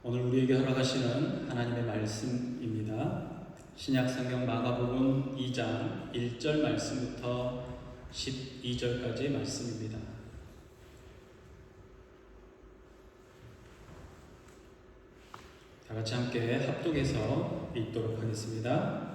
오늘 우리에게 허락하시는 하나님의 말씀입니다. 신약성경 마가복음 2장 1절 말씀부터 12절까지의 말씀입니다. 다 같이 함께 합독해서 읽도록 하겠습니다.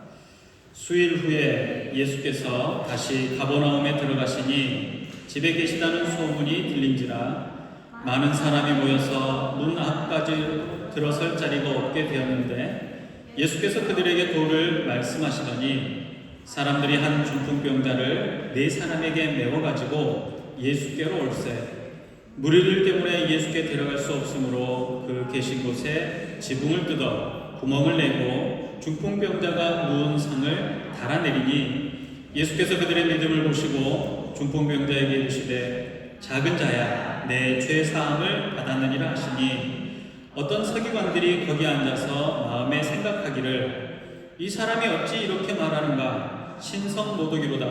수일 후에 예수께서 다시 가버나움에 들어가시니 집에 계시다는 소문이 들린지라 많은 사람이 모여서 문 앞까지 들어설 자리가 없게 되었는데 예수께서 그들에게 도를 말씀하시더니 사람들이 한 중풍병자를 4사람에게 메워가지고 예수께로 올세 무리들 때문에 예수께 데려갈 수 없으므로 그 계신 곳에 지붕을 뜯어 구멍을 내고 중풍병자가 누운 상을 달아내리니 예수께서 그들의 믿음을 보시고 중풍병자에게 이르시되 작은 자야 내 죄 사함을 받았느니라 하시니 어떤 서기관들이 거기 앉아서 마음에 생각하기를 이 사람이 어찌 이렇게 말하는가 신성모독이로다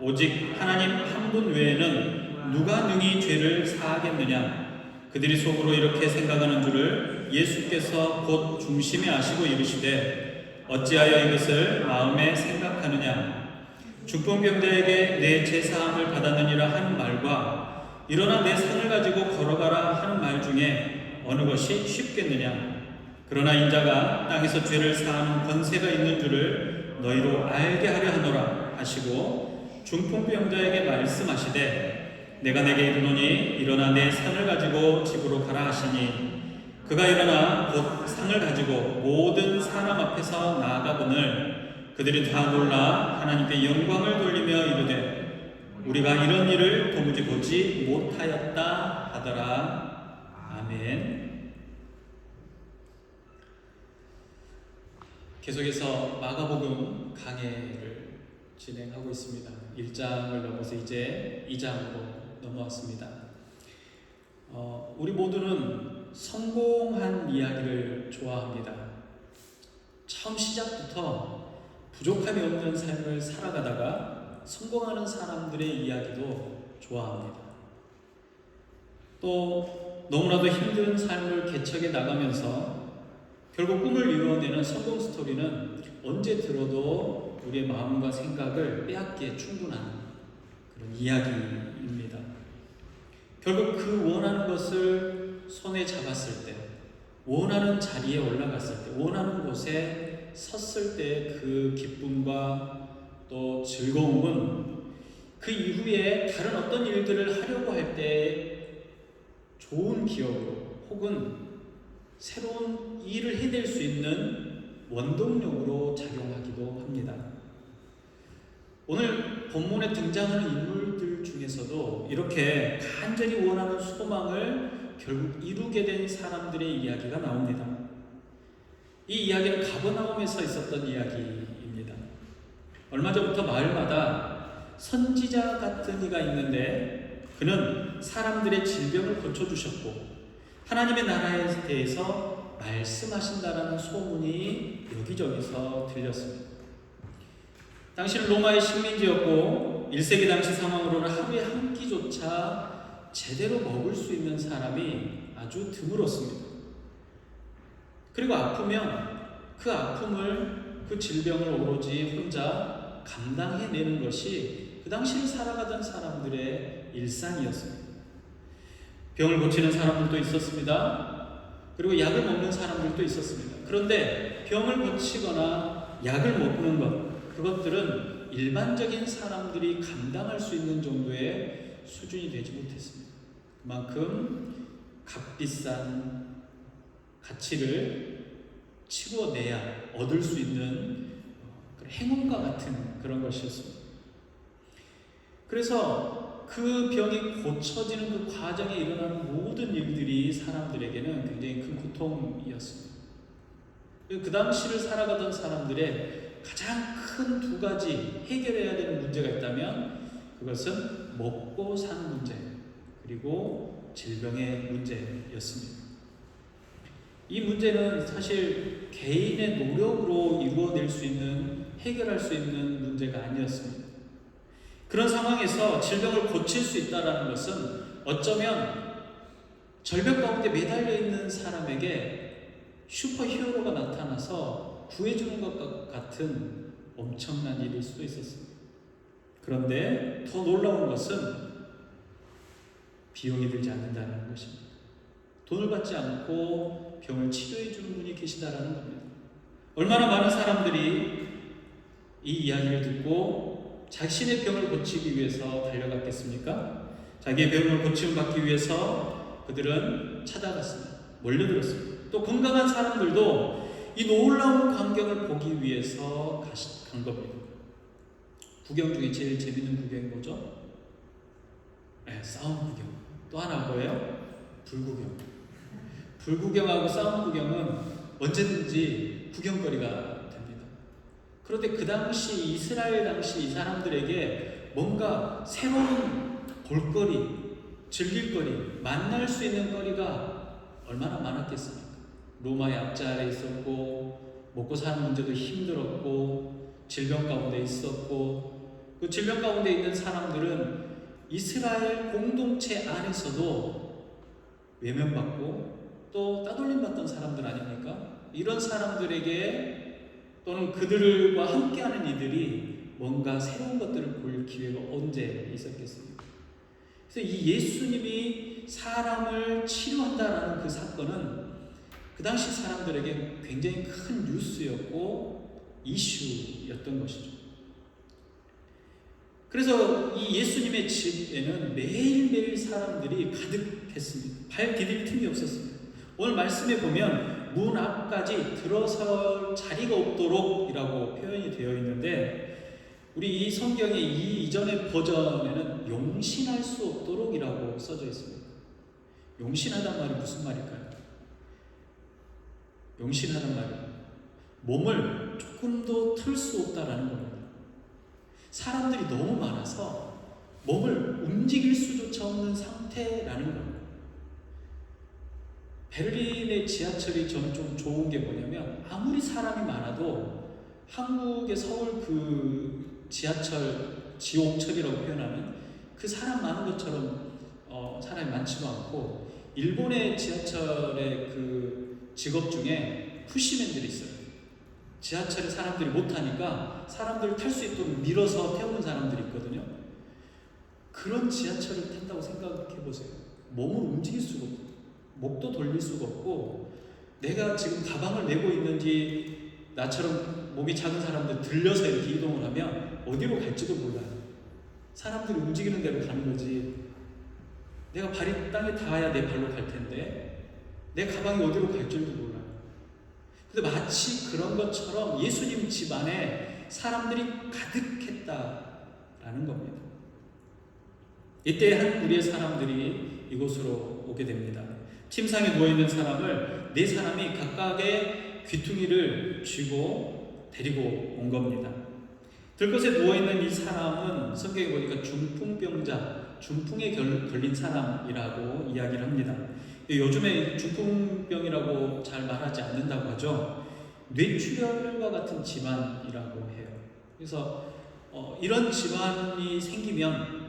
오직 하나님 한 분 외에는 누가 능히 죄를 사하겠느냐 그들이 속으로 이렇게 생각하는 줄을 예수께서 곧 중심에 아시고 이르시되 어찌하여 이것을 마음에 생각하느냐 중풍병자에게 내 죄 사함을 받았느니라 하는 말과 일어나 내 상을 가지고 걸어가라 하는 말 중에 어느 것이 쉽겠느냐 그러나 인자가 땅에서 죄를 사하는 권세가 있는 줄을 너희로 알게 하려 하노라 하시고 중풍병자에게 말씀하시되 내가 내게 이르노니 일어나 내 상을 가지고 집으로 가라 하시니 그가 일어나 곧 상을 가지고 모든 사람 앞에서 나아가거늘 그들이 다 놀라 하나님께 영광을 돌리며 이르되 우리가 이런 일을 도무지 보지 못하였다 하더라. 아멘. 계속해서 마가복음 강해를 진행하고 있습니다. 1장을 넘어서 이제 2장으로 넘어왔습니다. 우리 모두는 성공한 이야기를 좋아합니다. 처음 시작부터 부족함이 없는 삶을 살아가다가 성공하는 사람들의 이야기도 좋아합니다. 또 너무나도 힘든 삶을 개척해 나가면서 결국 꿈을 이루어내는 성공 스토리는 언제 들어도 우리의 마음과 생각을 빼앗기에 충분한 그런 이야기입니다. 결국 그 원하는 것을 손에 잡았을 때, 원하는 자리에 올라갔을 때, 원하는 곳에 섰을 때 그 기쁨과 또 즐거움은 그 이후에 다른 어떤 일들을 하려고 할 때 좋은 기억으로 혹은 새로운 일을 해낼 수 있는 원동력으로 작용하기도 합니다. 오늘 본문에 등장하는 인물들 중에서도 이렇게 간절히 원하는 소망을 결국 이루게 된 사람들의 이야기가 나옵니다. 이 이야기는 가버나움에서 있었던 이야기입니다. 얼마 전부터 마을마다 선지자 같은 이가 있는데 그는 사람들의 질병을 고쳐주셨고 하나님의 나라에 대해서 말씀하신다라는 소문이 여기저기서 들렸습니다. 당시는 로마의 식민지였고 1세기 당시 상황으로는 하루에 한 끼조차 제대로 먹을 수 있는 사람이 아주 드물었습니다. 그리고 아프면 그 아픔을 그 질병을 오로지 혼자 감당해내는 것이 그 당시를 살아가던 사람들의 일상이었습니다. 병을 고치는 사람들도 있었습니다. 그리고 약을 먹는 사람들도 있었습니다. 그런데 병을 고치거나 약을 먹는 것, 그것들은 일반적인 사람들이 감당할 수 있는 정도의 수준이 되지 못했습니다. 그만큼 값비싼 가치를 치고내야 얻을 수 있는 행운과 같은 그런 것이었습니다. 그래서 그 병이 고쳐지는 그 과정에 일어나는 모든 일들이 사람들에게는 굉장히 큰 고통이었습니다. 그 당시를 살아가던 사람들의 가장 큰 2가지 해결해야 되는 문제가 있다면 그것은 먹고 사는 문제 그리고 질병의 문제였습니다. 이 문제는 사실 개인의 노력으로 이루어낼 수 있는 해결할 수 있는 문제가 아니었습니다. 그런 상황에서 질병을 고칠 수 있다는 것은 어쩌면 절벽 가운데 매달려 있는 사람에게 슈퍼히어로가 나타나서 구해주는 것 같은 엄청난 일일 수도 있었습니다. 그런데 더 놀라운 것은 비용이 들지 않는다는 것입니다. 돈을 받지 않고 병을 치료해 주는 분이 계시다라는 겁니다. 얼마나 많은 사람들이 이 이야기를 듣고 자신의 병을 고치기 위해서 달려갔겠습니까? 자기의 병을 고침받기 위해서 그들은 찾아갔습니다. 몰려들었습니다. 또 건강한 사람들도 이 놀라운 광경을 보기 위해서 간 겁니다. 구경 중에 제일 재밌는 구경이 뭐죠? 네, 싸움 구경. 또 하나 뭐예요? 불구경. 불구경하고 싸움 구경은 언제든지 구경거리가 됩니다. 그런데 그 당시 이스라엘 당시 이 사람들에게 뭔가 새로운 볼거리, 즐길거리, 만날 수 있는 거리가 얼마나 많았겠습니까? 로마의 압제 있었고 먹고 사는 문제도 힘들었고 질병 가운데 있었고 그 질병 가운데 있는 사람들은 이스라엘 공동체 안에서도 외면받고 또 따돌림받던 사람들 아닙니까? 이런 사람들에게 또는 그들과 함께하는 이들이 뭔가 새로운 것들을 볼 기회가 언제 있었겠습니까? 그래서 이 예수님이 사람을 치료한다라는 그 사건은 그 당시 사람들에게 굉장히 큰 뉴스였고 이슈였던 것이죠. 그래서 이 예수님의 집에는 매일매일 사람들이 가득했습니다. 발 디딜 틈이 없었습니다. 오늘 말씀에 보면 문 앞까지 들어설 자리가 없도록 이라고 표현이 되어 있는데 우리 이 성경의 이 이전의 버전에는 용신할 수 없도록 이라고 써져 있습니다. 용신하단 말이 무슨 말일까요? 용신하단 말이 몸을 조금도 틀 수 없다라는 겁니다. 사람들이 너무 많아서 몸을 움직일 수조차 없는 상태라는 겁니다. 베를린의 지하철이 저는 좀 좋은 게 뭐냐면 아무리 사람이 많아도 한국의 서울 그 지하철 지옥철이라고 표현하는 그 사람 많은 것처럼 사람이 많지도 않고 일본의 지하철의 그 직업 중에 푸시맨들이 있어요. 지하철에 사람들이 못 타니까 사람들을 탈 수 있도록 밀어서 태우는 사람들이 있거든요. 그런 지하철을 탄다고 생각해 보세요. 몸을 움직일 수가 없고 목도 돌릴 수가 없고 내가 지금 가방을 메고 있는지 나처럼 몸이 작은 사람들 들려서 이렇게 이동을 하면 어디로 갈지도 몰라요. 사람들이 움직이는 대로 가는 거지. 내가 발이 땅에 닿아야 내 발로 갈 텐데 내 가방이 어디로 갈 줄도 몰라요. 근데 마치 그런 것처럼 예수님 집 안에 사람들이 가득했다라는 겁니다. 이때 한 무리의 사람들이 이곳으로 오게 됩니다. 침상에 누워있는 사람을 네 사람이 각각의 귀퉁이를 쥐고 데리고 온 겁니다. 들것에 누워있는 이 사람은 성경에 보니까 중풍병자, 중풍에 걸린 사람이라고 이야기를 합니다. 요즘에 중풍병이라고 잘 말하지 않는다고 하죠. 뇌출혈과 같은 질환이라고 해요. 그래서 이런 질환이 생기면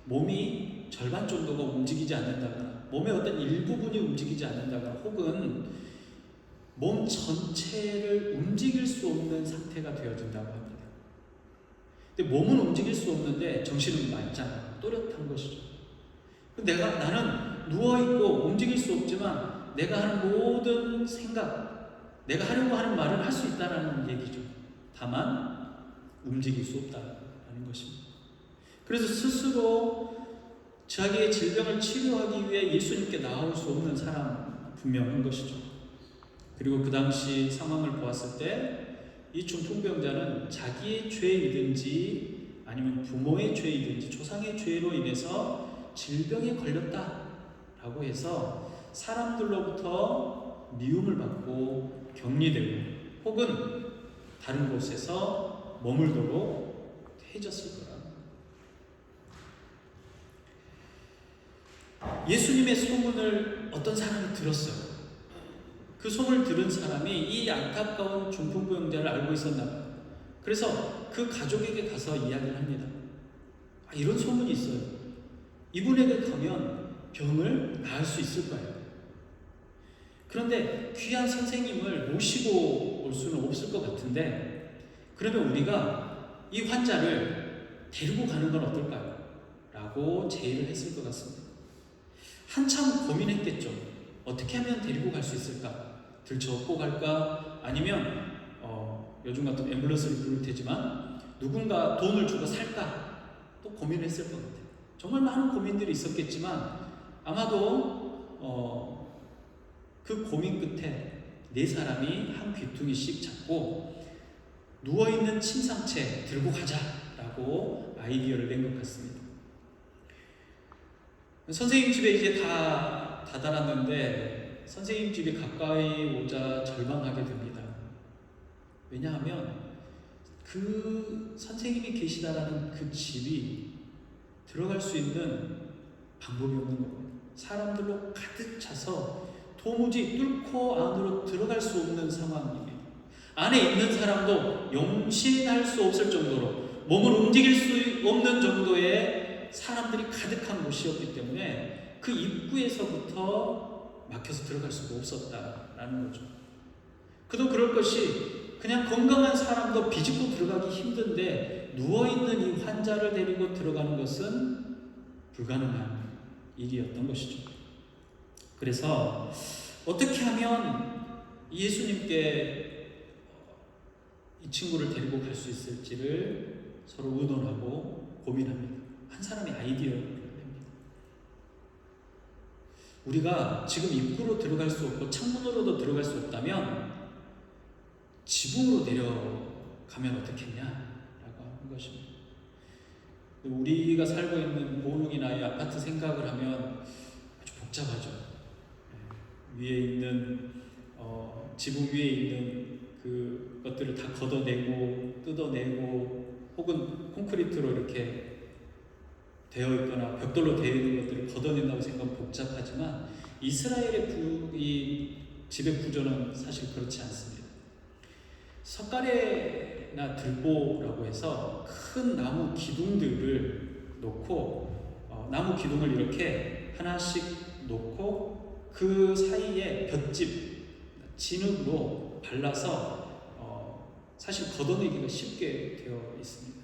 몸이 절반 정도가 움직이지 않는다거나 몸의 어떤 일부분이 움직이지 않는다거나 혹은 몸 전체를 움직일 수 없는 상태가 되어진다고 합니다. 근데 몸은 움직일 수 없는데 정신은 말짱 또렷한 것이죠. 나는 누워있고 움직일 수 없지만 내가 하는 모든 생각, 내가 하려고 하는 말을 할 수 있다는 얘기죠. 다만 움직일 수 없다는 것입니다. 그래서 스스로 자기의 질병을 치료하기 위해 예수님께 나올 수 없는 사람 분명한 것이죠. 그리고 그 당시 상황을 보았을 때 이 중풍병자는 자기의 죄이든지 아니면 부모의 죄이든지 조상의 죄로 인해서 질병에 걸렸다라고 해서 사람들로부터 미움을 받고 격리되고 혹은 다른 곳에서 머물도록 해졌을 거라. 예수님의 소문을 어떤 사람이 들었어요. 그 소문을 들은 사람이 이 안타까운 중풍병자를 알고 있었나 봐요. 그래서 그 가족에게 가서 이야기를 합니다. 이런 소문이 있어요. 이분에게 가면 병을 나을 수 있을 거예요. 그런데 귀한 선생님을 모시고 올 수는 없을 것 같은데, 그러면 우리가 이 환자를 데리고 가는 건 어떨까요? 라고 제의를 했을 것 같습니다. 한참 고민했겠죠. 어떻게 하면 데리고 갈 수 있을까? 들쳐업고 갈까? 아니면 요즘 같은 앰뷸런스를 부를 테지만 누군가 돈을 주고 살까? 또 고민을 했을 것 같아요. 정말 많은 고민들이 있었겠지만 아마도 그 고민 끝에 네 사람이 한 귀퉁이씩 잡고 누워있는 침상채 들고 가자라고 아이디어를 낸 것 같습니다. 선생님 집에 이제 다 다다랐는데 선생님 집에 가까이 오자 절망하게 됩니다. 왜냐하면 그 선생님이 계시다라는 그 집이 들어갈 수 있는 방법이 없는 겁니다. 사람들로 가득 차서 도무지 뚫고 안으로 들어갈 수 없는 상황입니다. 안에 있는 사람도 용신할 수 없을 정도로 몸을 움직일 수 없는 정도의 사람들이 가득한 곳이었기 때문에 그 입구에서부터 막혀서 들어갈 수가 없었다라는 거죠. 그도 그럴 것이 그냥 건강한 사람도 비집고 들어가기 힘든데 누워있는 이 환자를 데리고 들어가는 것은 불가능한 일이었던 것이죠. 그래서 어떻게 하면 예수님께 이 친구를 데리고 갈 수 있을지를 서로 의논하고 고민합니다. 한 사람의 아이디어를 냅니다. 우리가 지금 입구로 들어갈 수 없고 창문으로도 들어갈 수 없다면 지붕으로 내려가면 어떻겠냐라고 하는 것입니다. 우리가 살고 있는 보흥이나 이 아파트 생각을 하면 아주 복잡하죠. 위에 있는 지붕 위에 있는 그 것들을 다 걷어내고 뜯어내고 혹은 콘크리트로 이렇게 되어 있거나 벽돌로 되어 있는 것들을 걷어낸다고 생각하면 복잡하지만 이스라엘의 이 집의 구조는 사실 그렇지 않습니다. 석가래나 들보라고 해서 큰 나무 기둥들을 놓고 나무 기둥을 이렇게 하나씩 놓고 그 사이에 볏짚, 진흙으로 발라서 사실 걷어내기가 쉽게 되어 있습니다.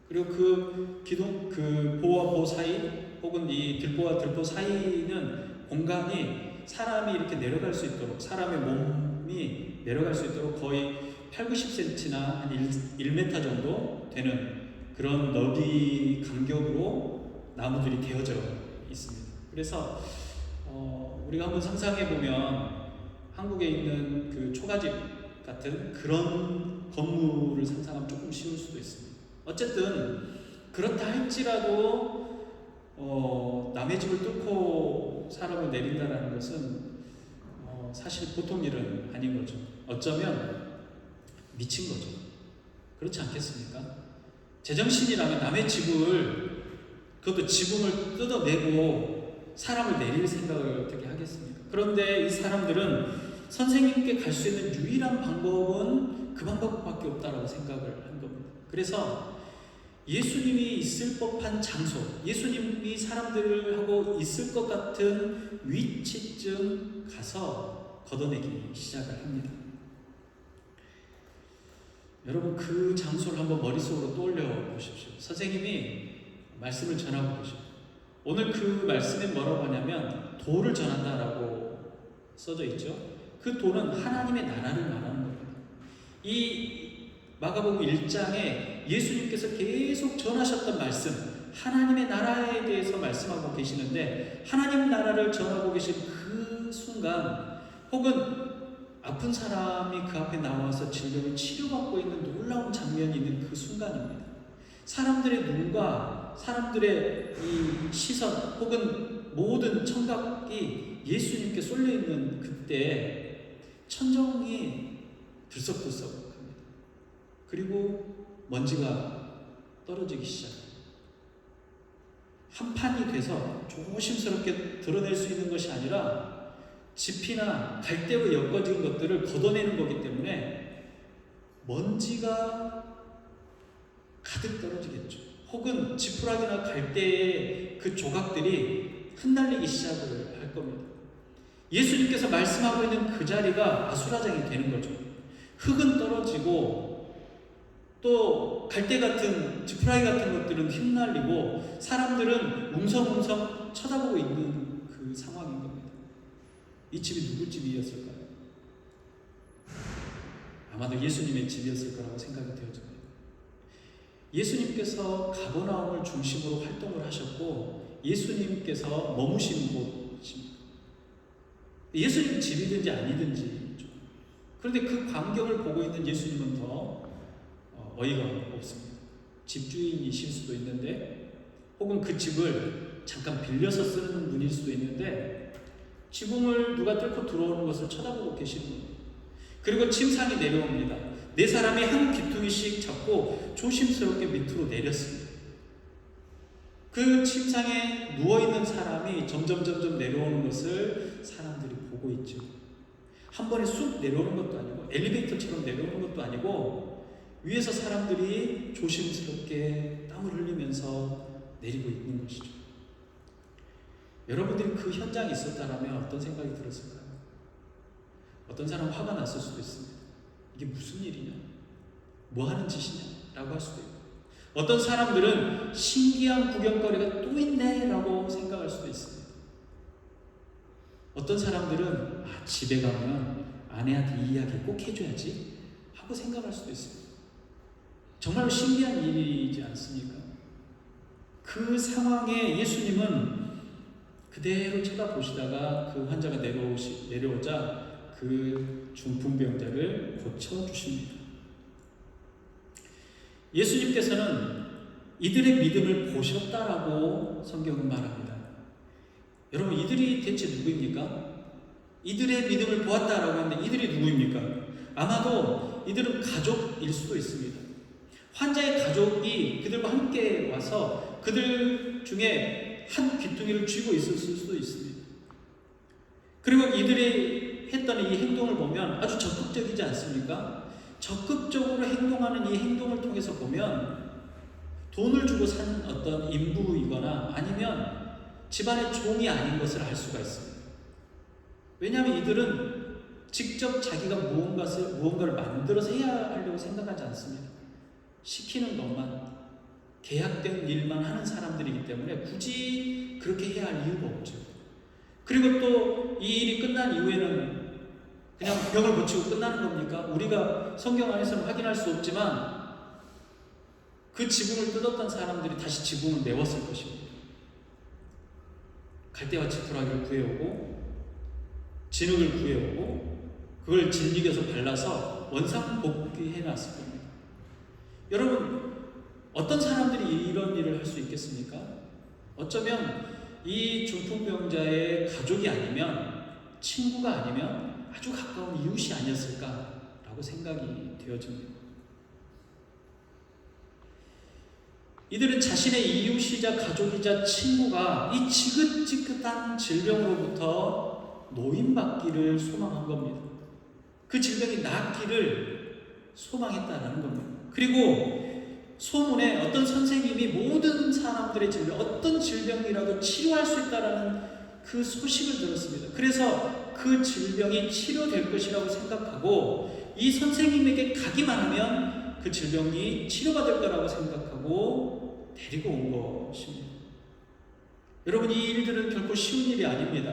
그리고 그 기둥, 그 보와 보 사이 혹은 이 들보와 들보 사이는 공간이 사람이 이렇게 내려갈 수 있도록 사람의 몸이 내려갈 수 있도록 거의 80-90cm나 한 1m 정도 되는 그런 너비 간격으로 나무들이 되어져 있습니다. 그래서 우리가 한번 상상해 보면 한국에 있는 그 초가집 같은 그런 건물을 상상하면 조금 쉬울 수도 있습니다. 어쨌든 그렇다 할지라도 남의 집을 뚫고 사람을 내린다는 것은 사실 보통 일은 아닌 거죠. 어쩌면 미친 거죠. 그렇지 않겠습니까? 제정신이라면 남의 집을 그것도 지붕을 뜯어내고 사람을 내릴 생각을 어떻게 하겠습니까? 그런데 이 사람들은 선생님께 갈 수 있는 유일한 방법은 그 방법밖에 없다라고 생각을 한 겁니다. 그래서 예수님이 있을 법한 장소, 예수님이 사람들하고 있을 것 같은 위치쯤 가서 걷어내기 시작을 합니다. 여러분 그 장소를 한번 머릿속으로 떠올려 보십시오. 선생님이 말씀을 전하고 계십니다. 오늘 그 말씀에 뭐라고 하냐면 도를 전한다라고 써져 있죠. 그 도는 하나님의 나라를 말하는 겁니다. 이 마가복음 1장에 예수님께서 계속 전하셨던 말씀, 하나님의 나라에 대해서 말씀하고 계시는데 하나님 나라를 전하고 계신 그 순간 혹은 아픈 사람이 그 앞에 나와서 질병을 치료받고 있는 놀라운 장면이 있는 그 순간입니다. 사람들의 눈과 사람들의 이 시선 혹은 모든 청각이 예수님께 쏠려 있는 그때 천정이 들썩들썩합니다. 그리고 먼지가 떨어지기 시작합니다. 한 판이 돼서 조심스럽게 드러낼 수 있는 것이 아니라 지피나 갈대로 엮어진 것들을 걷어내는 거기 때문에 먼지가 가득 떨어지겠죠. 혹은 지푸라기나 갈대의 그 조각들이 흩날리기 시작을 할 겁니다. 예수님께서 말씀하고 있는 그 자리가 아수라장이 되는 거죠. 흙은 떨어지고 또 갈대 같은 지푸라기 같은 것들은 휘날리고 사람들은 웅성웅성 쳐다보고 있는 그 상황인 겁니다. 이 집이 누구 집이었을까요? 아마도 예수님의 집이었을 거라고 생각이 되어집니다. 예수님께서 가버나움을 중심으로 활동을 하셨고 예수님께서 머무시는 곳입니다. 예수님 집이든지 아니든지, 그런데 그 광경을 보고 있는 예수님은 더 어이가 없습니다. 집주인이실 수도 있는데, 혹은 그 집을 잠깐 빌려서 쓰는 분일 수도 있는데, 지붕을 누가 뚫고 들어오는 것을 쳐다보고 계시는 겁니다. 그리고 침상이 내려옵니다. 네 사람이 한 귀퉁이씩 잡고 조심스럽게 밑으로 내렸습니다. 그 침상에 누워있는 사람이 점점 내려오는 것을 사람들이 보고 있죠. 한 번에 쑥 내려오는 것도 아니고 엘리베이터처럼 내려오는 것도 아니고 위에서 사람들이 조심스럽게 땀을 흘리면서 내리고 있는 것이죠. 여러분들이 그 현장에 있었다면 어떤 생각이 들었을까요? 어떤 사람 화가 났을 수도 있습니다. 이게 무슨 일이냐? 뭐 하는 짓이냐? 라고 할 수도 있고, 어떤 사람들은 신기한 구경거리가 또 있네 라고 생각할 수도 있습니다. 어떤 사람들은 집에 가면 아내한테 이 이야기 꼭 해줘야지 하고 생각할 수도 있습니다. 정말로 신기한 일이지 않습니까? 그 상황에 예수님은 그대로 쳐다보시다가 그 환자가 내려오자 그 중풍병자를 고쳐주십니다. 예수님께서는 이들의 믿음을 보셨다라고 성경은 말합니다. 여러분, 이들이 대체 누구입니까? 이들의 믿음을 보았다라고 하는데 이들이 누구입니까? 아마도 이들은 가족일 수도 있습니다. 환자의 가족이 그들과 함께 와서 그들 중에 한 귀퉁이를 쥐고 있었을 수도 있습니다. 그리고 이들이 했던 이 행동을 보면 아주 적극적이지 않습니까? 적극적으로 행동하는 이 행동을 통해서 보면 돈을 주고 산 어떤 인부이거나 아니면 집안의 종이 아닌 것을 알 수가 있습니다. 왜냐하면 이들은 직접 자기가 무언가를 만들어서 해야 하려고 생각하지 않습니다. 시키는 것만, 계약된 일만 하는 사람들이기 때문에 굳이 그렇게 해야 할 이유가 없죠. 그리고 또 이 일이 끝난 이후에는 그냥 병을 고치고 끝나는 겁니까? 우리가 성경 안에서는 확인할 수 없지만 그 지붕을 뜯었던 사람들이 다시 지붕을 메웠을 것입니다. 갈대와 지푸라기를 구해오고 진흙을 구해오고 그걸 진흙에서 발라서 원상복귀해놨을 겁니다. 여러분, 어떤 사람들이 이런 일을 할 수 있겠습니까? 어쩌면 이 중풍병자의 가족이 아니면, 친구가 아니면 아주 가까운 이웃이 아니었을까라고 생각이 되어집니다. 이들은 자신의 이웃이자 가족이자 친구가 이 지긋지긋한 질병으로부터 노임받기를 소망한 겁니다. 그 질병이 낫기를 소망했다는 겁니다. 그리고 소문에 어떤 선생님이 모든 사람들의 질병, 어떤 질병이라도 치료할 수 있다는 그 소식을 들었습니다. 그래서 그 질병이 치료될 것이라고 생각하고 이 선생님에게 가기만 하면 그 질병이 치료받을 거라고 생각하고 데리고 온 것입니다. 여러분, 이 일들은 결코 쉬운 일이 아닙니다.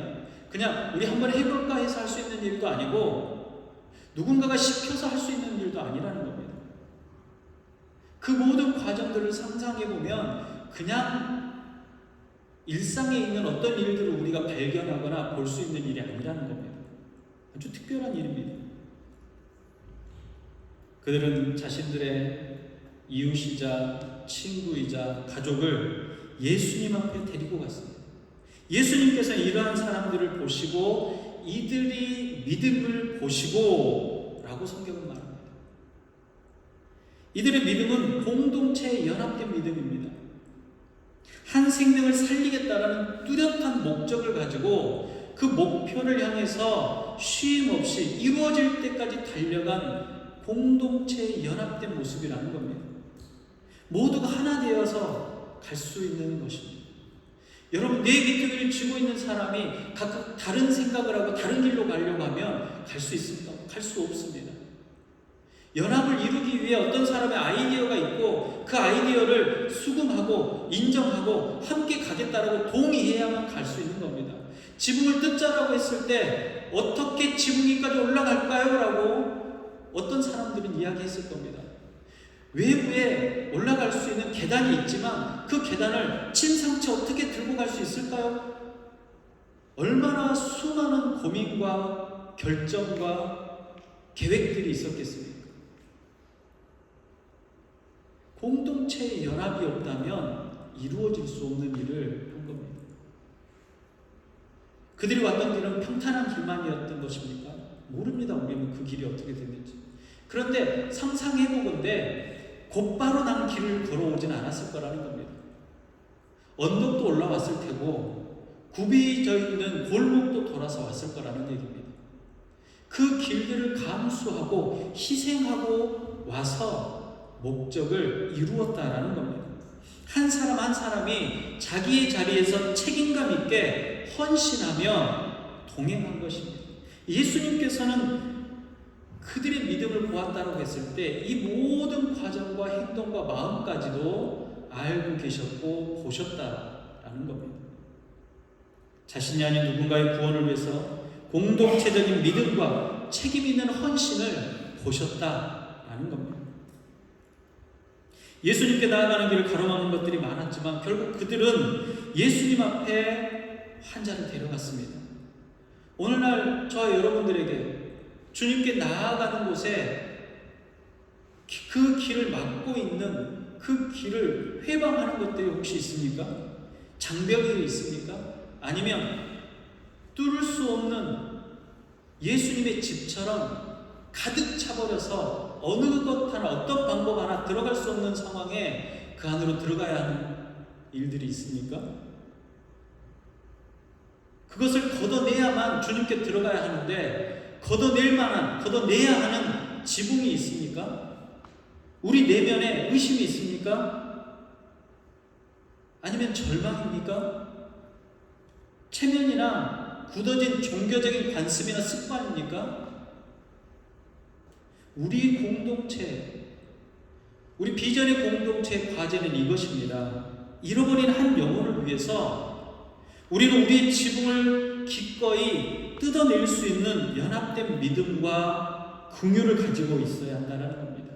그냥 우리 한번 해볼까 해서 할 수 있는 일도 아니고 누군가가 시켜서 할 수 있는 일도 아니라는 겁니다. 그 모든 과정들을 상상해보면 그냥 일상에 있는 어떤 일들을 우리가 발견하거나 볼 수 있는 일이 아니라는 겁니다. 아주 특별한 일입니다. 그들은 자신들의 이웃이자 친구이자 가족을 예수님 앞에 데리고 갔습니다. 예수님께서 이러한 사람들을 보시고 이들이 믿음을 보시고 라고 성경은 말합니다. 이들의 믿음은 공동체에 연합된 믿음입니다. 한 생명을 살리겠다라는 뚜렷한 목적을 가지고 그 목표를 향해서 쉼 없이 이루어질 때까지 달려간 공동체에 연합된 모습이라는 겁니다. 모두가 하나 되어서 갈 수 있는 것입니다. 여러분, 내 기특을 쥐고 있는 사람이 각각 다른 생각을 하고 다른 길로 가려고 하면 갈 수 있습니까? 갈 수 없습니다. 연합을 이루기 위해 어떤 사람의 아이디어가 있고 그 아이디어를 수긍하고 인정하고 함께 가겠다라고 동의해야만 갈 수 있는 겁니다. 지붕을 뜯자라고 했을 때 어떻게 지붕위까지 올라갈까요? 라고 어떤 사람들은 이야기했을 겁니다. 외부에 올라갈 수 있는 계단이 있지만 그 계단을 침상치 어떻게 들고 갈 수 있을까요? 얼마나 수많은 고민과 결정과 계획들이 있었겠습니까? 공동체의 연합이 없다면 이루어질 수 없는 일을 한 겁니다. 그들이 왔던 길은 평탄한 길만이었던 것입니까? 모릅니다. 우리는 그 길이 어떻게 됐는지. 그런데 상상해보건대 곧바로 난 길을 걸어오진 않았을 거라는 겁니다. 언덕도 올라왔을 테고 굽이져 있는 골목도 돌아서 왔을 거라는 얘기입니다. 그 길들을 감수하고 희생하고 와서 목적을 이루었다라는 겁니다. 한 사람 한 사람이 자기의 자리에서 책임감 있게 헌신하며 동행한 것입니다. 예수님께서는 그들의 믿음을 보았다고 했을 때 이 모든 과정과 행동과 마음까지도 알고 계셨고 보셨다라는 겁니다. 자신이 아닌 누군가의 구원을 위해서 공동체적인 믿음과 책임 있는 헌신을 보셨다라는 겁니다. 예수님께 나아가는 길을 가로막는 것들이 많았지만 결국 그들은 예수님 앞에 환자를 데려갔습니다. 오늘날 저와 여러분들에게 주님께 나아가는 곳에 그 길을 막고 있는 그 길을 회방하는 것들이 혹시 있습니까? 장벽이 있습니까? 아니면 뚫을 수 없는 예수님의 집처럼 가득 차버려서 어느 것 하나 어떤 방법 하나 들어갈 수 없는 상황에 그 안으로 들어가야 하는 일들이 있습니까? 그것을 걷어내야만 주님께 들어가야 하는데 걷어내야 하는 지붕이 있습니까? 우리 내면에 의심이 있습니까? 아니면 절망입니까? 체면이나 굳어진 종교적인 관습이나 습관입니까? 우리 공동체, 우리 비전의 공동체의 과제는 이것입니다. 잃어버린 한 영혼을 위해서 우리는 우리의 지붕을 기꺼이 뜯어낼 수 있는 연합된 믿음과 긍휼을 가지고 있어야 한다는 겁니다.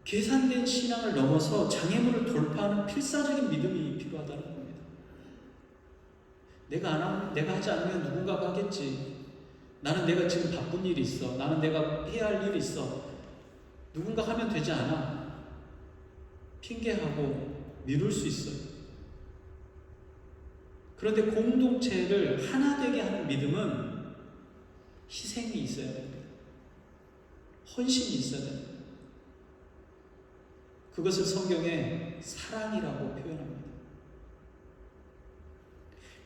계산된 신앙을 넘어서 장애물을 돌파하는 필사적인 믿음이 필요하다는 겁니다. 내가 하지 않으면 누군가가 하겠지. 나는 내가 지금 바쁜 일이 있어. 나는 내가 해야 할 일이 있어. 누군가 하면 되지 않아. 핑계하고 미룰 수 있어요. 그런데 공동체를 하나 되게 하는 믿음은 희생이 있어야 됩니다. 헌신이 있어야 됩니다. 그것을 성경에 사랑이라고 표현합니다.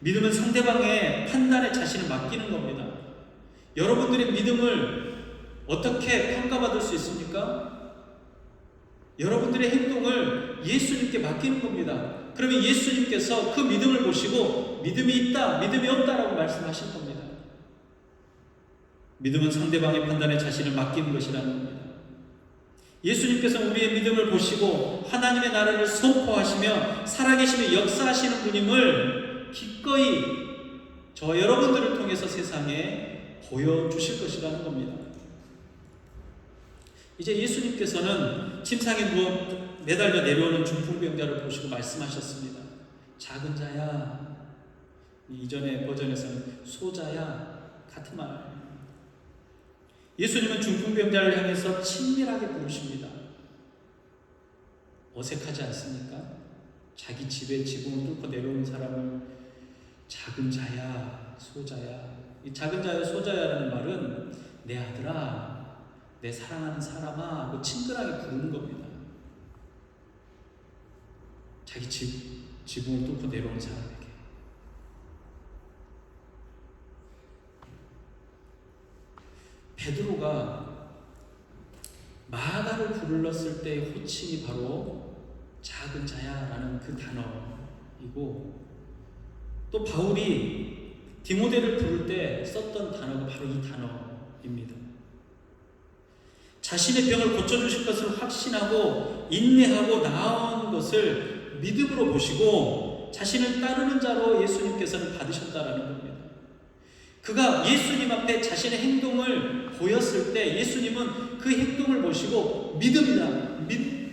믿음은 상대방의 판단에 자신을 맡기는 겁니다. 여러분들의 믿음을 어떻게 평가받을 수 있습니까? 여러분들의 행동을 예수님께 맡기는 겁니다. 그러면 예수님께서 그 믿음을 보시고 믿음이 있다, 믿음이 없다라고 말씀하실 겁니다. 믿음은 상대방의 판단에 자신을 맡기는 것이라는 겁니다. 예수님께서 우리의 믿음을 보시고 하나님의 나라를 선포하시며 살아계시며 역사하시는 분임을 기꺼이 저와 여러분들을 통해서 세상에 보여주실 것이라는 겁니다. 이제 예수님께서는 침상에 누워 매달려 내려오는 중풍병자를 보시고 말씀하셨습니다. 작은 자야, 이전의 버전에서는 소자야, 같은 말. 예수님은 중풍병자를 향해서 친밀하게 부르십니다. 어색하지 않습니까? 자기 집에 지붕을 뚫고 내려오는 사람을 작은 자야, 소자야. 이 작은 자야, 소자야라는 말은 내 아들아, 내 사랑하는 사람아 하고 친근하게 부르는 겁니다. 자기 지붕을 뚫고 내려오는 사람에게. 베드로가 마가를 불렀을 때의 호칭이 바로 작은 자야라는 그 단어이고, 또 바울이 디모데를 부를 때 썼던 단어가 바로 이 단어입니다. 자신의 병을 고쳐주실 것을 확신하고 인내하고 나아온 것을 믿음으로 보시고 자신을 따르는 자로 예수님께서는 받으셨다라는 겁니다. 그가 예수님 앞에 자신의 행동을 보였을 때 예수님은 그 행동을 보시고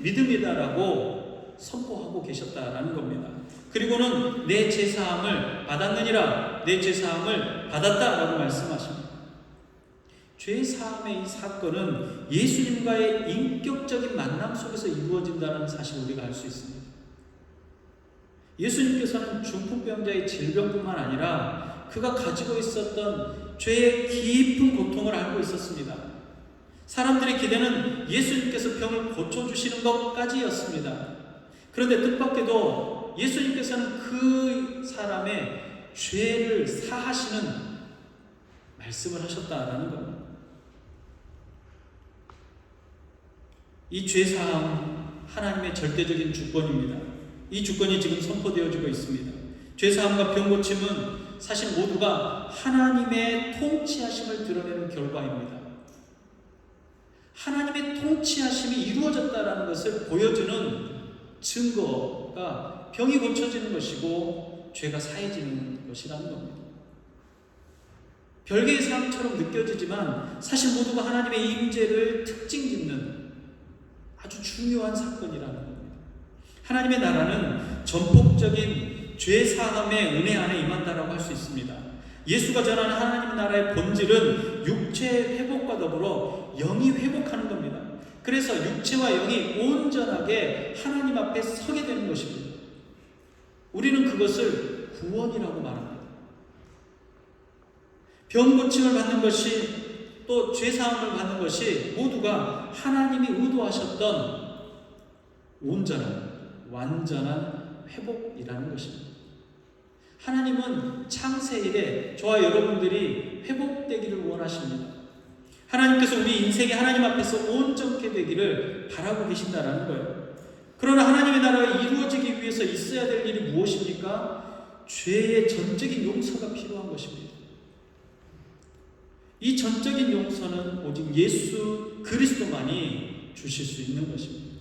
믿음이다라고 선포하고 계셨다라는 겁니다. 그리고는 내 죄사함을 받았느니라, 내 죄사함을 받았다라고 말씀하십니다. 죄사함의 이 사건은 예수님과의 인격적인 만남 속에서 이루어진다는 사실을 우리가 알 수 있습니다. 예수님께서는 중풍병자의 질병뿐만 아니라 그가 가지고 있었던 죄의 깊은 고통을 알고 있었습니다. 사람들의 기대는 예수님께서 병을 고쳐주시는 것까지였습니다. 그런데 뜻밖에도 예수님께서는 그 사람의 죄를 사하시는 말씀을 하셨다라는 겁니다. 이 죄사함 하나님의 절대적인 주권입니다. 이 주권이 지금 선포되어지고 있습니다. 죄사함과 병고침은 사실 모두가 하나님의 통치하심을 드러내는 결과입니다. 하나님의 통치하심이 이루어졌다는 것을 보여주는 증거가 병이 고쳐지는 것이고 죄가 사해지는 것이라는 겁니다. 별개의 삶처럼 느껴지지만 사실 모두가 하나님의 임재를 특징짓는 아주 중요한 사건이라는 겁니다. 하나님의 나라는 전폭적인 죄사함의 은혜 안에 임한다라고 할 수 있습니다. 예수가 전하는 하나님의 나라의 본질은 육체의 회복과 더불어 영이 회복하는 겁니다. 그래서 육체와 영이 온전하게 하나님 앞에 서게 되는 것입니다. 우리는 그것을 구원이라고 말합니다. 병 고침을 받는 것이 또 죄사함을 받는 것이 모두가 하나님이 의도하셨던 온전한 완전한 회복이라는 것입니다. 하나님은 창세일에 저와 여러분들이 회복되기를 원하십니다. 하나님께서 우리 인생이 하나님 앞에서 온전케 되기를 바라고 계신다라는 거예요. 그러나 하나님의 나라가 이루어지기 위해서 있어야 될 일이 무엇입니까? 죄의 전적인 용서가 필요한 것입니다. 이 전적인 용서는 오직 예수 그리스도만이 주실 수 있는 것입니다.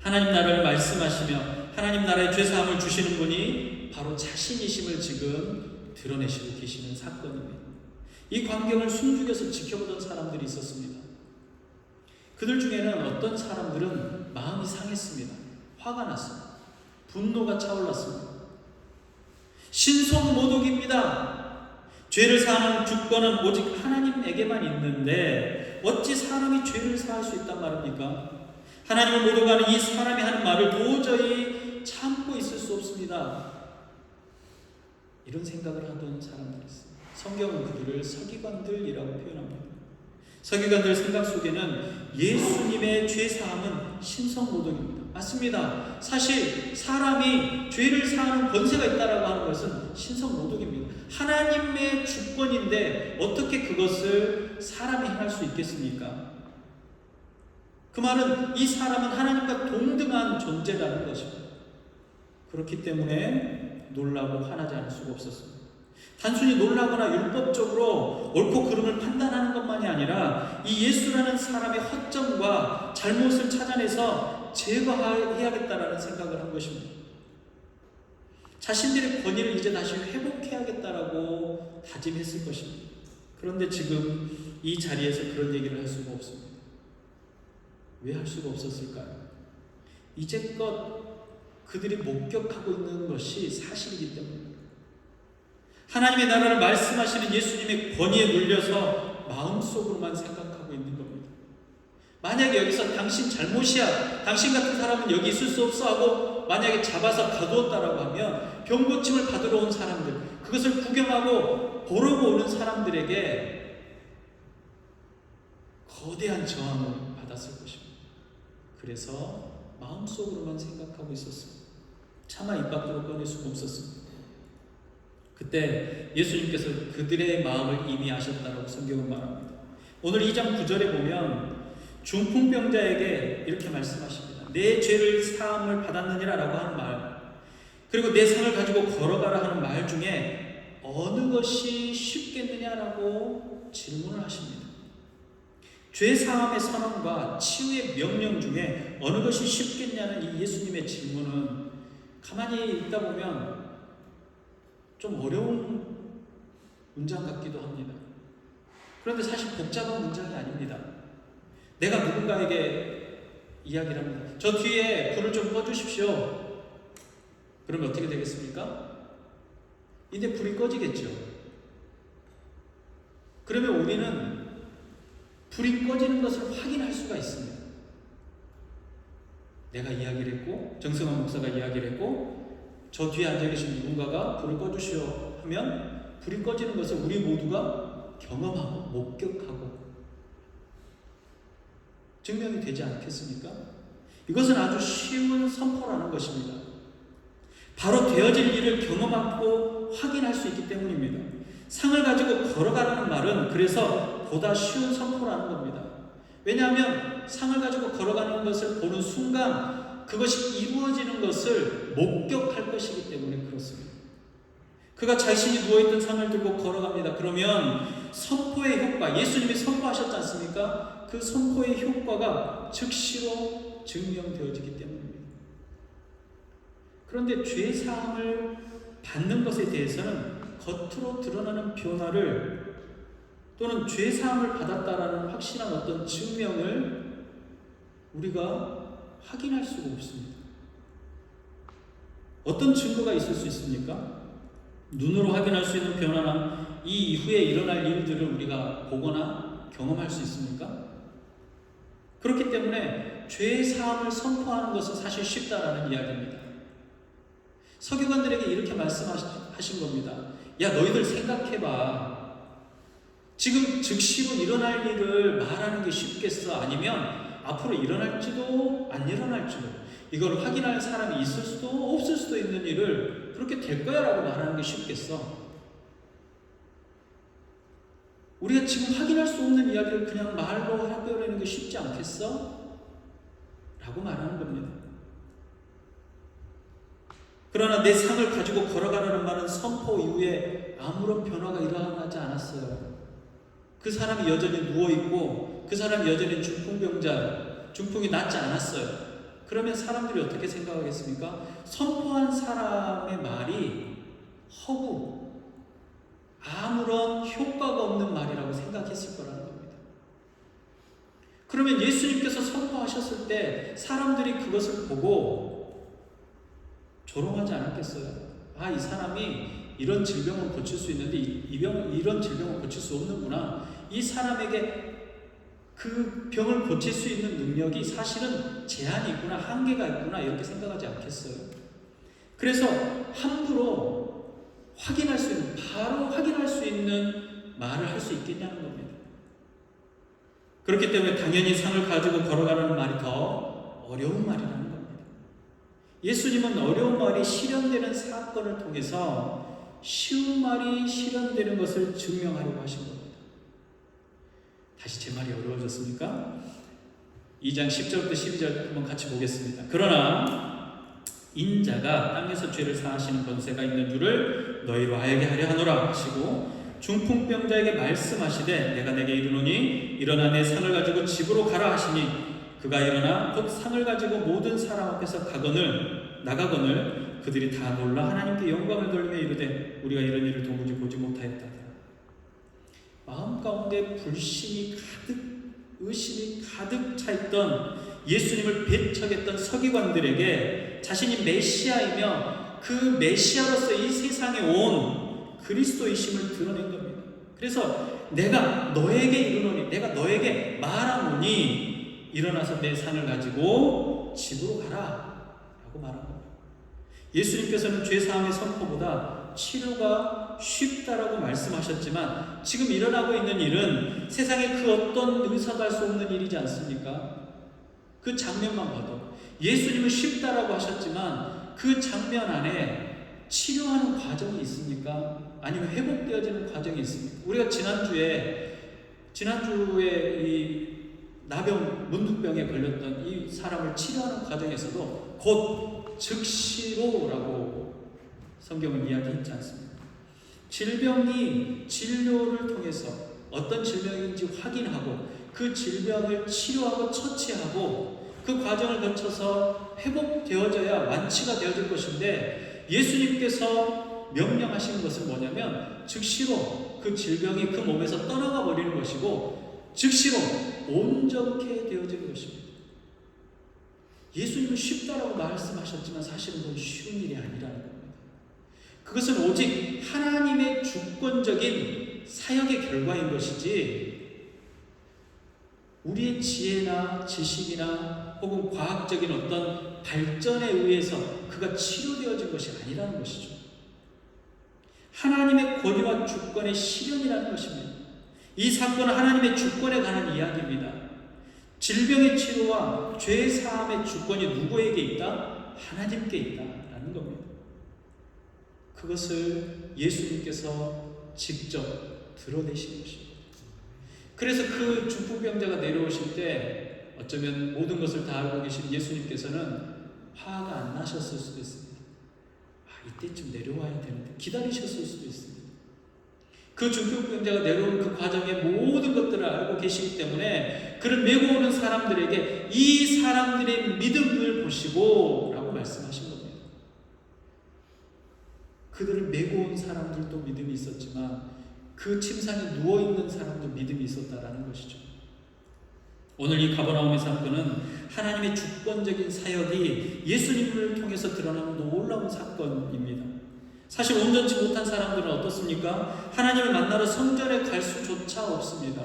하나님 나라를 말씀하시며 하나님 나라의 죄사함을 주시는 분이 바로 자신이심을 지금 드러내시고 계시는 사건입니다. 이 광경을 숨죽여서 지켜보던 사람들이 있었습니다. 그들 중에는 어떤 사람들은 마음이 상했습니다. 화가 났습니다. 분노가 차올랐습니다. 신성모독입니다. 죄를 사하는 주권은 오직 하나님에게만 있는데 어찌 사람이 죄를 사할 수 있단 말입니까? 하나님을 모독하는 이 사람이 하는 말을 도저히 참고 있을 수 없습니다. 이런 생각을 하던 사람들이 있어요. 성경은 그들을 서기관들이라고 표현합니다. 서기관들 생각 속에는 예수님의 죄사함은 신성모독입니다. 맞습니다. 사실 사람이 죄를 사하는 권세가 있다라고 하는 것은 신성모독입니다. 하나님의 주권인데 어떻게 그것을 사람이 행할 수 있겠습니까? 그 말은 이 사람은 하나님과 동등한 존재라는 것입니다. 그렇기 때문에 놀라고 화나지 않을 수가 없었습니다. 단순히 놀라거나 율법적으로 옳고 그름을 판단하는 것만이 아니라 이 예수라는 사람의 허점과 잘못을 찾아내서 제거해야겠다라는 생각을 한 것입니다. 자신들의 권위를 이제 다시 회복해야겠다라고 다짐했을 것입니다. 그런데 지금 이 자리에서 그런 얘기를 할 수가 없습니다. 왜 할 수가 없었을까요? 이제껏 그들이 목격하고 있는 것이 사실이기 때문입니다. 하나님의 나라를 말씀하시는 예수님의 권위에 눌려서 마음속으로만 생각하고 있는 겁니다. 만약에 여기서 당신 잘못이야, 당신 같은 사람은 여기 있을 수 없어 하고 만약에 잡아서 가두었다라고 하면 병고침을 받으러 온 사람들, 그것을 구경하고 보러고 오는 사람들에게 거대한 저항을 받았을 것입니다. 그래서 마음속으로만 생각하고 있었습니다. 차마 입 밖으로 꺼낼 수가 없었습니다. 그때 예수님께서 그들의 마음을 이미 아셨다라고 성경은 말합니다. 오늘 2장 9절에 보면 중풍병자에게 이렇게 말씀하십니다. 내 죄를 사함을 받았느니라라고 하는 말, 그리고 내 상을 가지고 걸어가라 하는 말 중에 어느 것이 쉽겠느냐라고 질문을 하십니다. 죄 사함의 선언과 치유의 명령 중에 어느 것이 쉽겠냐는 이 예수님의 질문은 가만히 읽다 보면 좀 어려운 문장 같기도 합니다. 그런데 사실 복잡한 문장이 아닙니다. 내가 누군가에게 이야기를 합니다. 저 뒤에 불을 좀 꺼주십시오. 그러면 어떻게 되겠습니까? 이제 불이 꺼지겠죠. 그러면 우리는 불이 꺼지는 것을 확인할 수가 있습니다. 내가 이야기를 했고, 정승환 목사가 이야기를 했고, 저 뒤에 앉아 계신 누군가가 불을 꺼주시오 하면 불이 꺼지는 것을 우리 모두가 경험하고 목격하고 증명이 되지 않겠습니까? 이것은 아주 쉬운 선포라는 것입니다. 바로 되어질 일을 경험하고 확인할 수 있기 때문입니다. 상을 가지고 걸어가라는 말은 그래서 보다 쉬운 선포라는 겁니다. 왜냐하면 상을 가지고 걸어가는 것을 보는 순간 그것이 이루어지는 것을 목격할 것이기 때문에 그렇습니다. 그가 자신이 누워있던 상을 들고 걸어갑니다. 그러면 선포의 효과, 예수님이 선포하셨지 않습니까? 그 선포의 효과가 즉시로 증명되어지기 때문입니다. 그런데 죄사함을 받는 것에 대해서는 겉으로 드러나는 변화를 또는 죄사함을 받았다라는 확실한 어떤 증명을 우리가 확인할 수가 없습니다. 어떤 증거가 있을 수 있습니까? 눈으로 확인할 수 있는 변화나 이 이후에 일어날 일들을 우리가 보거나 경험할 수 있습니까? 그렇기 때문에 죄사함을 선포하는 것은 사실 쉽다라는 이야기입니다. 서기관들에게 이렇게 말씀하신 겁니다. 야, 너희들 생각해봐. 지금 즉시로 일어날 일을 말하는 게 쉽겠어? 아니면 앞으로 일어날지도 안 일어날지도 이걸 확인할 사람이 있을 수도 없을 수도 있는 일을 그렇게 될 거야 라고 말하는 게 쉽겠어? 우리가 지금 확인할 수 없는 이야기를 그냥 말로 해버리는 게 쉽지 않겠어? 라고 말하는 겁니다. 그러나 내 상을 가지고 걸어가라는 말은 선포 이후에 아무런 변화가 일어나지 않았어요. 그 사람이 여전히 누워있고 그 사람이 여전히 중풍병자, 중풍이 낫지 않았어요. 그러면 사람들이 어떻게 생각하겠습니까? 선포한 사람의 말이 허구, 아무런 효과가 없는 말이라고 생각했을 거라는 겁니다. 그러면 예수님께서 선포하셨을 때 사람들이 그것을 보고 조롱하지 않았겠어요? 아, 이 사람이 이런 질병을 고칠 수 있는데 이런 질병을 고칠 수 없는구나. 이 사람에게 그 병을 고칠 수 있는 능력이 사실은 제한이 있구나, 한계가 있구나, 이렇게 생각하지 않겠어요? 그래서 함부로 확인할 수 있는, 바로 확인할 수 있는 말을 할 수 있겠냐는 겁니다. 그렇기 때문에 당연히 상을 가지고 걸어가라는 말이 더 어려운 말이라는 겁니다. 예수님은 어려운 말이 실현되는 사건을 통해서 쉬운 말이 실현되는 것을 증명하려고 하신 겁니다. 다시 제 말이 어려워졌습니까? 2장 10절부터 12절 한번 같이 보겠습니다. 그러나 인자가 땅에서 죄를 사하시는 권세가 있는 줄을 너희로 알게 하려 하노라 하시고 중풍병자에게 말씀하시되 내가 내게 이르노니 일어나 내 상을 가지고 집으로 가라 하시니 그가 일어나 곧 상을 가지고 모든 사람 앞에서 나가거늘 그들이 다 놀라 하나님께 영광을 돌리며 이르되 우리가 이런 일을 도무지 보지 못하였다. 마음 가운데 불신이 가득, 의심이 가득 차있던 예수님을 배척했던 서기관들에게 자신이 메시아이며 그 메시아로서 이 세상에 온 그리스도이심을 드러낸 겁니다. 그래서 내가 너에게 이르노니, 내가 너에게 말하노니 일어나서 내 상을 가지고 집으로 가라 라고 말한 겁니다. 예수님께서는 죄사함의 선포보다 치료가 쉽다라고 말씀하셨지만 지금 일어나고 있는 일은 세상에 그 어떤 의사도 할 수 없는 일이지 않습니까? 그 장면만 봐도 예수님은 쉽다라고 하셨지만 그 장면 안에 치료하는 과정이 있습니까? 아니면 회복되어지는 과정이 있습니까? 우리가 지난주에 이 나병, 문둥병에 걸렸던 이 사람을 치료하는 과정에서도 곧 즉시로라고 성경은 이야기했지 않습니까? 질병이 진료를 통해서 어떤 질병인지 확인하고 그 질병을 치료하고 처치하고 그 과정을 거쳐서 회복되어져야 완치가 되어질 것인데, 예수님께서 명령하시는 것은 뭐냐면 즉시로 그 질병이 그 몸에서 떠나가 버리는 것이고 즉시로 온전케 되어지는 것입니다. 예수님은 쉽다라고 말씀하셨지만 사실은 그건 쉬운 일이 아니라는 겁니다. 그것은 오직 하나님의 주권적인 사역의 결과인 것이지 우리의 지혜나 지식이나 혹은 과학적인 어떤 발전에 의해서 그가 치료되어진 것이 아니라는 것이죠. 하나님의 권위와 주권의 실현이라는 것입니다. 이 사건은 하나님의 주권에 관한 이야기입니다. 질병의 치료와 죄 사함의 주권이 누구에게 있다? 하나님께 있다라는 겁니다. 그것을 예수님께서 직접 드러내신 것입니다. 그래서 그 중풍병자가 내려오실 때 어쩌면 모든 것을 다 알고 계신 예수님께서는 화가 안 나셨을 수도 있습니다. 이때쯤 내려와야 되는데 기다리셨을 수도 있습니다. 그 중풍병자가 내려온 그 과정의 모든 것들을 알고 계시기 때문에 그를 메고 오는 사람들에게 이 사람들의 믿음을 보시고 라고 말씀하신 겁니다. 그들을 메고 온 사람들도 믿음이 있었지만 그 침상에 누워있는 사람도 믿음이 있었다라는 것이죠. 오늘 이 가버나움의 사건은 하나님의 주권적인 사역이 예수님을 통해서 드러나는 놀라운 사건입니다. 사실 온전치 못한 사람들은 어떻습니까? 하나님을 만나러 성전에 갈 수조차 없습니다.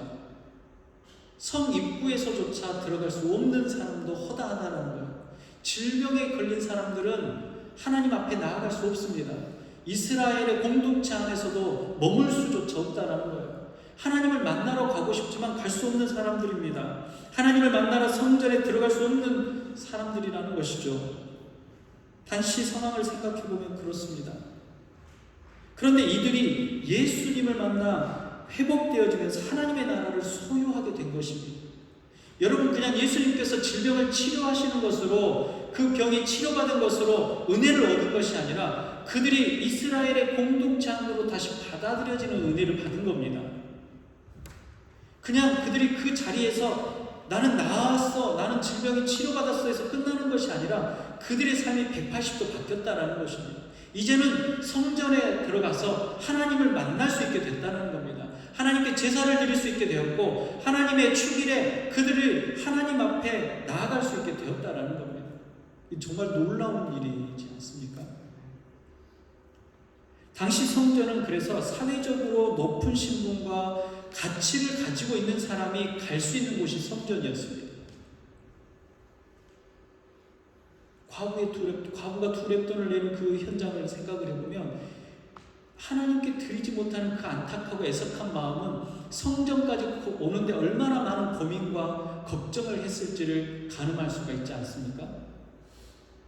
성 입구에서조차 들어갈 수 없는 사람도 허다하다는 거예요. 질병에 걸린 사람들은 하나님 앞에 나아갈 수 없습니다. 이스라엘의 공동체 안에서도 머물 수조차 없다는 거예요. 하나님을 만나러 가고 싶지만 갈 수 없는 사람들입니다. 하나님을 만나러 성전에 들어갈 수 없는 사람들이라는 것이죠. 단시 상황을 생각해 보면 그렇습니다. 그런데 이들이 예수님을 만나 회복되어지면서 하나님의 나라를 소유하게 된 것입니다. 여러분, 그냥 예수님께서 질병을 치료하시는 것으로 그 병이 치료받은 것으로 은혜를 얻은 것이 아니라 그들이 이스라엘의 공동체 안으로 다시 받아들여지는 은혜를 받은 겁니다. 그냥 그들이 그 자리에서 나는 나았어, 나는 질병이 치료받았어 해서 끝나는 것이 아니라 그들의 삶이 180도 바뀌었다라는 것입니다. 이제는 성전에 들어가서 하나님을 만날 수 있게 됐다는 겁니다. 하나님께 제사를 드릴 수 있게 되었고 하나님의 축일에 그들을 하나님 앞에 나아갈 수 있게 되었다라는 겁니다. 정말 놀라운 일이지 않습니까? 당시 성전은 그래서 사회적으로 높은 신분과 가치를 가지고 있는 사람이 갈 수 있는 곳이 성전이었습니다. 과부가 두렙돈을 내는 그 현장을 생각을 해보면 하나님께 드리지 못하는 그 안타깝고 애석한 마음은 성전까지 오는데 얼마나 많은 고민과 걱정을 했을지를 가늠할 수가 있지 않습니까?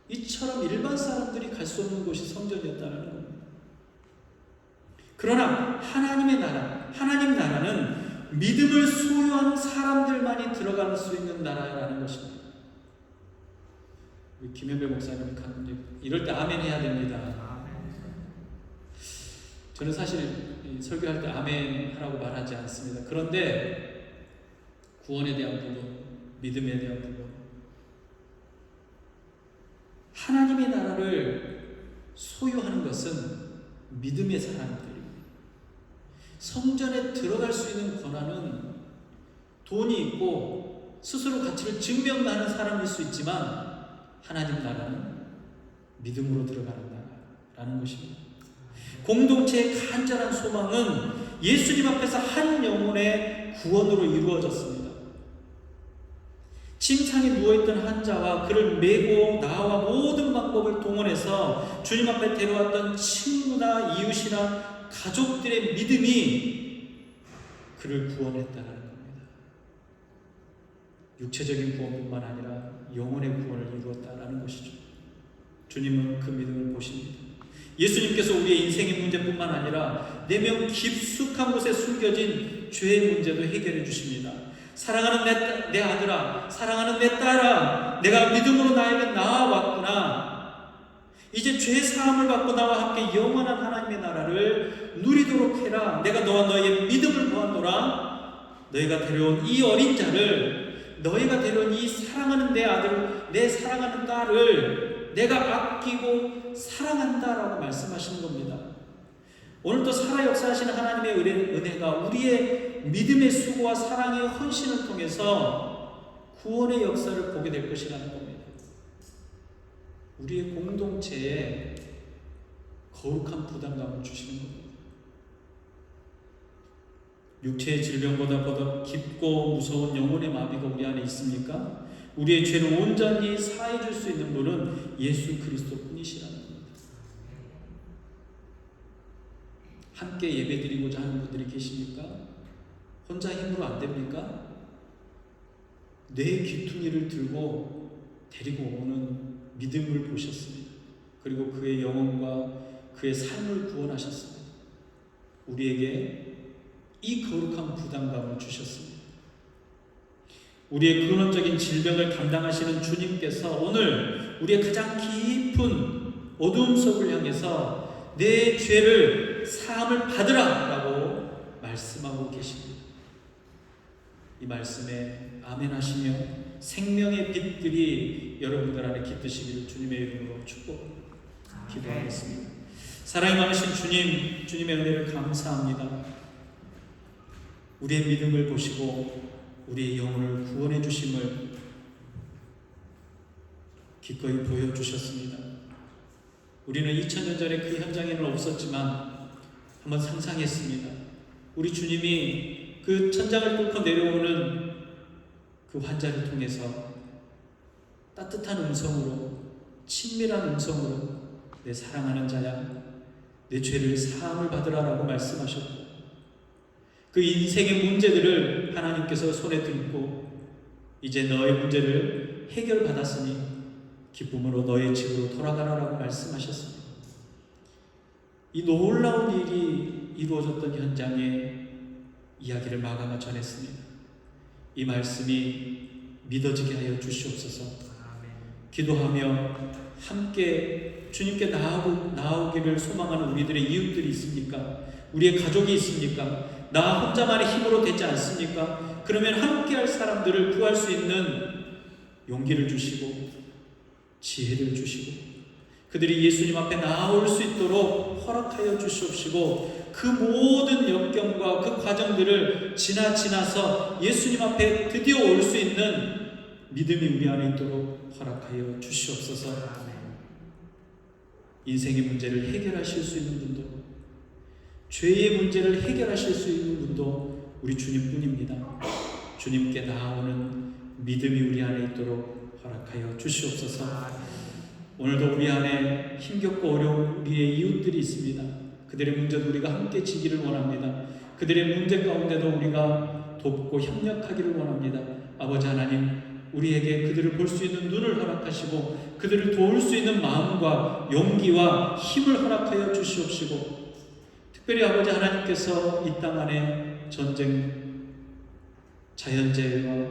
이처럼 일반 사람들이 갈 수 없는 곳이 성전이었다는 겁니다. 그러나 하나님의 나라, 하나님 나라는 믿음을 소유한 사람들만이 들어갈 수 있는 나라라는 것입니다. 김현배 목사님이 가끔 이럴 때 아멘 해야 됩니다. 저는 사실 설교할 때 아멘 하라고 말하지 않습니다. 그런데 구원에 대한 부분, 믿음에 대한 부분, 하나님의 나라를 소유하는 것은 믿음의 사람들입니다. 성전에 들어갈 수 있는 권한은 돈이 있고 스스로 가치를 증명하는 사람일 수 있지만 하나님 나라는 믿음으로 들어가는 나라라는 것입니다. 공동체의 간절한 소망은 예수님 앞에서 한 영혼의 구원으로 이루어졌습니다. 침상에 누워있던 환자와 그를 메고 나와 모든 방법을 동원해서 주님 앞에 데려왔던 친구나 이웃이나 가족들의 믿음이 그를 구원했다는 겁니다. 육체적인 구원뿐만 아니라 영혼의 구원을 이루었다라는 것이죠. 주님은 그 믿음을 보십니다. 예수님께서 우리의 인생의 문제뿐만 아니라 내면 깊숙한 곳에 숨겨진 죄의 문제도 해결해 주십니다. 사랑하는 내 아들아, 사랑하는 내 딸아, 내가 믿음으로 나에게 나아왔구나. 이제 죄 사함을 받고 나와 함께 영원한 하나님의 나라를 누리도록 해라. 내가 너와 너의 믿음을 보았노라. 너희가 데려온 이 어린 자를, 너희가 데려온 이 사랑하는 내 아들, 내 사랑하는 딸을 내가 아끼고 사랑한다라고 말씀하시는 겁니다. 오늘도 살아 역사하시는 하나님의 은혜가 우리의 믿음의 수고와 사랑의 헌신을 통해서 구원의 역사를 보게 될 것이라는 겁니다. 우리의 공동체에 거룩한 부담감을 주시는 겁니다. 육체의 질병보다 더 깊고 무서운 영혼의 마비가 우리 안에 있습니까? 우리의 죄를 온전히 사해 줄 수 있는 분은 예수 그리스도 뿐이시라는 겁니다. 함께 예배드리고자 하는 분들이 계십니까? 혼자 힘으로 안 됩니까? 내 귀퉁이를 들고 데리고 오는 믿음을 보셨습니다. 그리고 그의 영혼과 그의 삶을 구원하셨습니다. 우리에게 이 거룩한 부담감을 주셨습니다. 우리의 근원적인 질병을 담당하시는 주님께서 오늘 우리의 가장 깊은 어두움 속을 향해서 내 죄를 사함을 받으라 라고 말씀하고 계십니다. 이 말씀에 아멘 하시며 생명의 빛들이 여러분들 안에 깃드시기를 주님의 이름으로 축복 기도하겠습니다. 사랑이 많으신 주님, 주님의 은혜를 감사합니다. 우리의 믿음을 보시고 우리의 영혼을 구원해 주심을 기꺼이 보여주셨습니다. 우리는 2000년 전에 그 현장에는 없었지만 한번 상상했습니다. 우리 주님이 그 천장을 뚫고 내려오는 그 환자를 통해서 따뜻한 음성으로, 친밀한 음성으로 내 사랑하는 자야, 내 죄를 사함을 받으라라고 말씀하셨고, 그 인생의 문제들을 하나님께서 손에 들고 이제 너의 문제를 해결받았으니 기쁨으로 너의 집으로 돌아가라라고 말씀하셨습니다. 이 놀라운 일이 이루어졌던 현장에 이야기를 마가가 전했습니다. 이 말씀이 믿어지게 하여 주시옵소서. 기도하며 함께 주님께 나오기를 소망하는 우리들의 이웃들이 있습니까? 우리의 가족이 있습니까? 나 혼자만의 힘으로 되지 않습니까? 그러면 함께할 사람들을 구할 수 있는 용기를 주시고 지혜를 주시고 그들이 예수님 앞에 나올 수 있도록 허락하여 주시옵시고 그 모든 역경과 그 과정들을 지나서 예수님 앞에 드디어 올 수 있는 믿음이 우리 안에 있도록 허락하여 주시옵소서. 인생의 문제를 해결하실 수 있는 분도, 죄의 문제를 해결하실 수 있는 분도 우리 주님뿐입니다. 주님께 나아오는 믿음이 우리 안에 있도록 허락하여 주시옵소서. 오늘도 우리 안에 힘겹고 어려운 우리의 이웃들이 있습니다. 그들의 문제도 우리가 함께 지기를 원합니다. 그들의 문제 가운데도 우리가 돕고 협력하기를 원합니다. 아버지 하나님, 우리에게 그들을 볼 수 있는 눈을 허락하시고 그들을 도울 수 있는 마음과 용기와 힘을 허락하여 주시옵시고, 특별히 아버지 하나님께서 이 땅 안에 전쟁, 자연재해와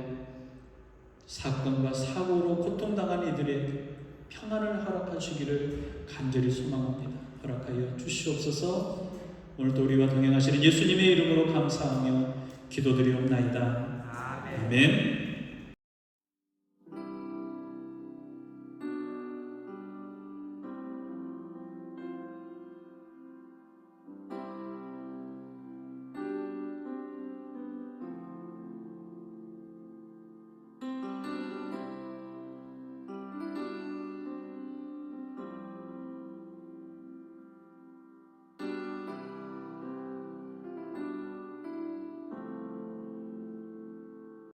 사건과 사고로 고통당한 이들에게 평안을 허락하시기를 간절히 소망합니다. 허락하여 주시옵소서. 오늘도 우리와 동행하시는 예수님의 이름으로 감사하며 기도드리옵나이다. 아멘.